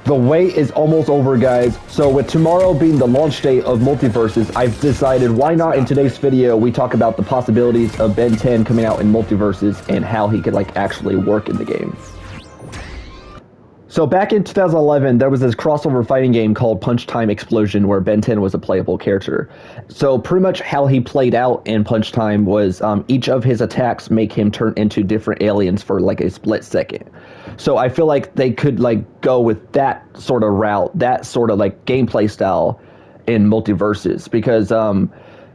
The wait is almost over, guys. So with tomorrow being the launch date of MultiVersus, I've decided why not in today's video we talk about the possibilities of Ben 10 coming out in MultiVersus and how he could like actually work in the game. So back in 2011, there was this crossover fighting game called Punch Time Explosion where Ben 10 was a playable character. So pretty much how he played out in Punch Time was each of his attacks make him turn into different aliens for like a split second. So I feel like they could like go with that sort of route, that sort of like gameplay style in MultiVersus, because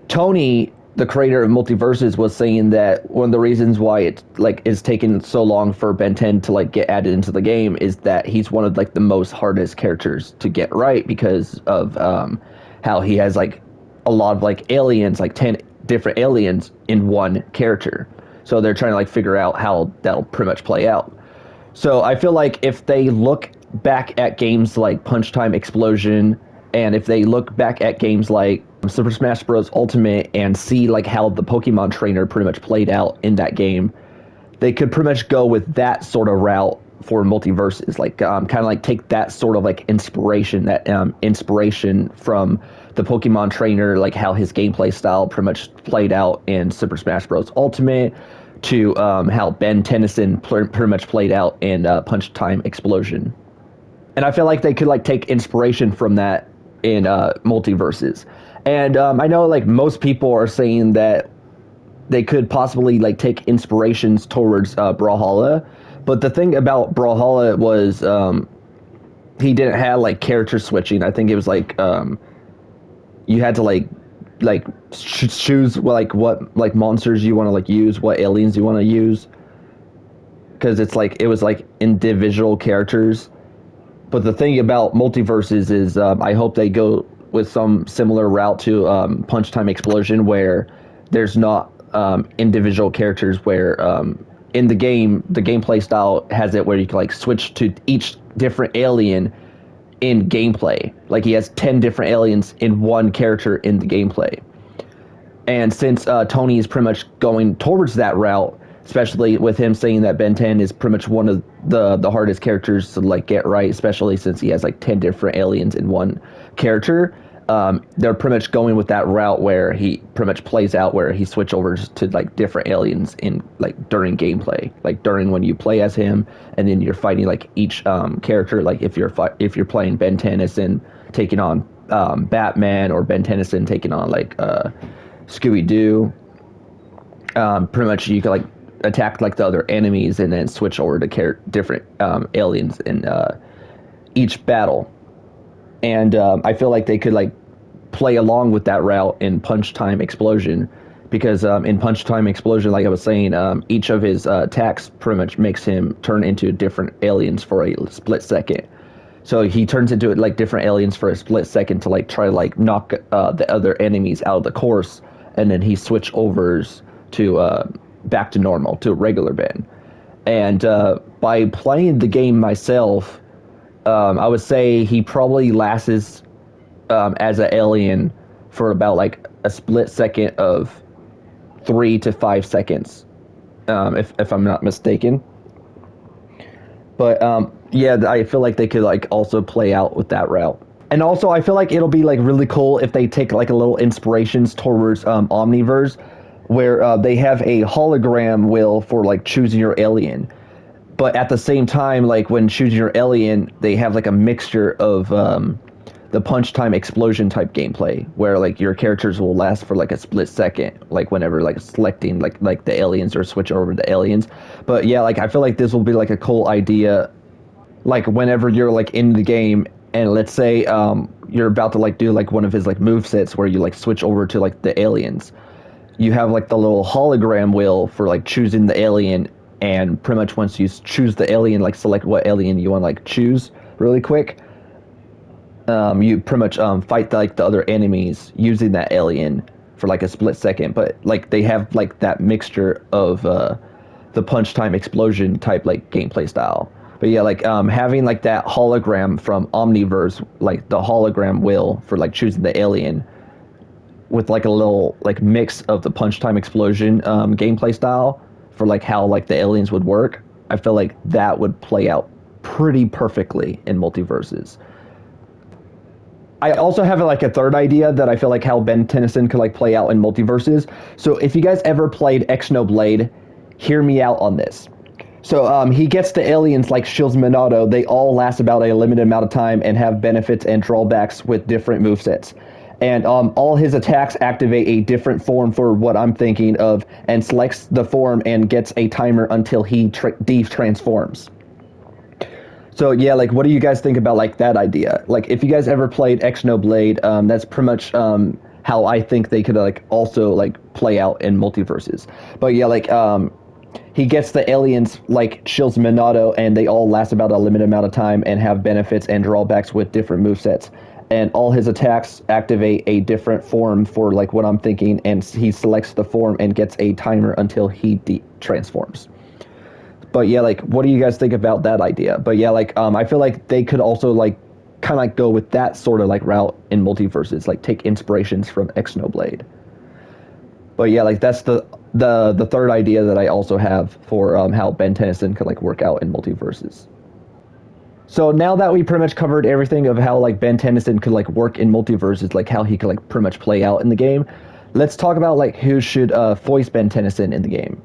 Tony, the creator of MultiVersus, was saying that one of the reasons why it like is taking so long for Ben 10 to like get added into the game is that he's one of like the most hardest characters to get right because of how he has like a lot of like aliens, like 10 different aliens in one character. So they're trying to like figure out how that'll pretty much play out. So I feel like if they look back at games like Punch Time Explosion, and if they look back at games like Super Smash Bros. Ultimate and see like how the Pokemon trainer pretty much played out in that game, they could pretty much go with that sort of route for MultiVersus, like kind of like take that sort of like inspiration, inspiration from the Pokemon trainer, like how his gameplay style pretty much played out in Super Smash Bros. Ultimate, to how Ben Tennyson pretty much played out in Punch Time Explosion. And I feel like they could like take inspiration from that in MultiVersus. And I know like most people are saying that they could possibly like take inspirations towards Brawlhalla, but the thing about Brawlhalla was he didn't have like character switching. I think it was like you had to like choose like what like monsters you want to like use, what aliens you want to use, because it's like it was like individual characters. But the thing about MultiVersus is I hope they go with some similar route to Punch Time Explosion, where there's not individual characters, where in the game the gameplay style has it where you can like switch to each different alien in gameplay. Like he has 10 different aliens in one character in the gameplay. And since Tony is pretty much going towards that route, especially with him saying that Ben 10 is pretty much one of the hardest characters to like get right, especially since he has like 10 different aliens in one character, they're pretty much going with that route where he pretty much plays out where he switch over to like different aliens in like during gameplay, like during when you play as him, and then you're fighting like each character. Like if you're playing Ben Tennyson taking on Batman, or Ben Tennyson taking on like Scooby-Doo, pretty much you can like attack like the other enemies and then switch over to different aliens in each battle. And I feel like they could like play along with that route in Punch Time Explosion, because in Punch Time Explosion, like I was saying, each of his attacks pretty much makes him turn into different aliens for a split second. So he turns into like different aliens for a split second to like try to like knock the other enemies out of the course, and then he switch overs to back to normal, to regular Ben. And by playing the game myself, I would say he probably lasts as an alien for about like a split second of 3 to 5 seconds, if I'm not mistaken. But yeah, I feel like they could like also play out with that route. And also I feel like it'll be like really cool if they take like a little inspirations towards Omniverse, where they have a hologram wheel for like choosing your alien. But at the same time, like when choosing your alien, they have like a mixture of the Punch Time Explosion type gameplay, where like your characters will last for like a split second, like whenever like selecting like the aliens or switch over to aliens. But yeah, like I feel like this will be like a cool idea, like whenever you're like in the game and let's say you're about to like do like one of his like movesets where you like switch over to like the aliens. You have like the little hologram wheel for like choosing the alien, and pretty much once you choose the alien, like select what alien you want to like choose really quick, you pretty much fight like the other enemies using that alien for like a split second. But like they have like that mixture of the Punch Time Explosion type like gameplay style. But yeah, like having like that hologram from Omniverse, like the hologram wheel for like choosing the alien, with like a little like mix of the Punch Time Explosion gameplay style for like how like the aliens would work, I feel like that would play out pretty perfectly in MultiVersus. I also have like a third idea that I feel like how Ben Tennyson could like play out in MultiVersus. So if you guys ever played Xenoblade, hear me out on this. So he gets the aliens like Shields Minato. They all last about a limited amount of time and have benefits and drawbacks with different movesets. And all his attacks activate a different form for what I'm thinking of, and selects the form and gets a timer until he de-transforms. So yeah, like what do you guys think about like that idea? Like if you guys ever played Xenoblade, that's pretty much how I think they could like also like play out in MultiVersus. But yeah, like he gets the aliens like Shields Minato, and they all last about a limited amount of time and have benefits and drawbacks with different movesets. And all his attacks activate a different form for like what I'm thinking, and he selects the form and gets a timer until he transforms. But yeah, like what do you guys think about that idea? But yeah, like I feel like they could also like kind of like go with that sort of like route in MultiVersus, like take inspirations from Xenoblade. But yeah, like that's the third idea that I also have for how Ben Tennyson could like work out in MultiVersus. So now that we pretty much covered everything of how like Ben Tennyson could like work in MultiVersus, like how he could like pretty much play out in the game, let's talk about like who should voice Ben Tennyson in the game.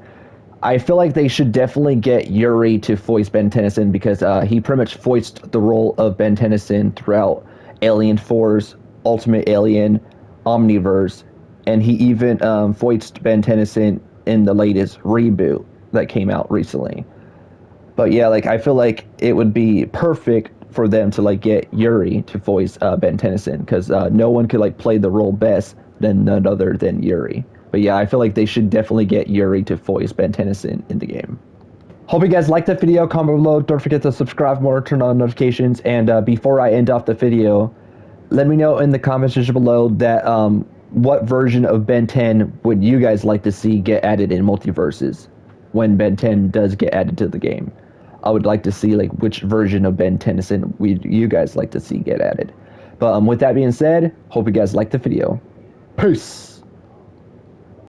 I feel like they should definitely get Yuri to voice Ben Tennyson, because he pretty much voiced the role of Ben Tennyson throughout Alien Force, Ultimate Alien, Omniverse, and he even voiced Ben Tennyson in the latest reboot that came out recently. But yeah, like I feel like it would be perfect for them to like get Yuri to voice Ben Tennyson, because no one could like play the role best than none other than Yuri. But yeah, I feel like they should definitely get Yuri to voice Ben Tennyson in the game. Hope you guys liked the video. Comment below. Don't forget to subscribe more, turn on notifications. And before I end off the video, let me know in the comments section below that what version of Ben 10 would you guys like to see get added in MultiVersus when Ben 10 does get added to the game. I would like to see like which version of Ben Tennyson would you guys like to see get added. But with that being said, hope you guys liked the video. Peace!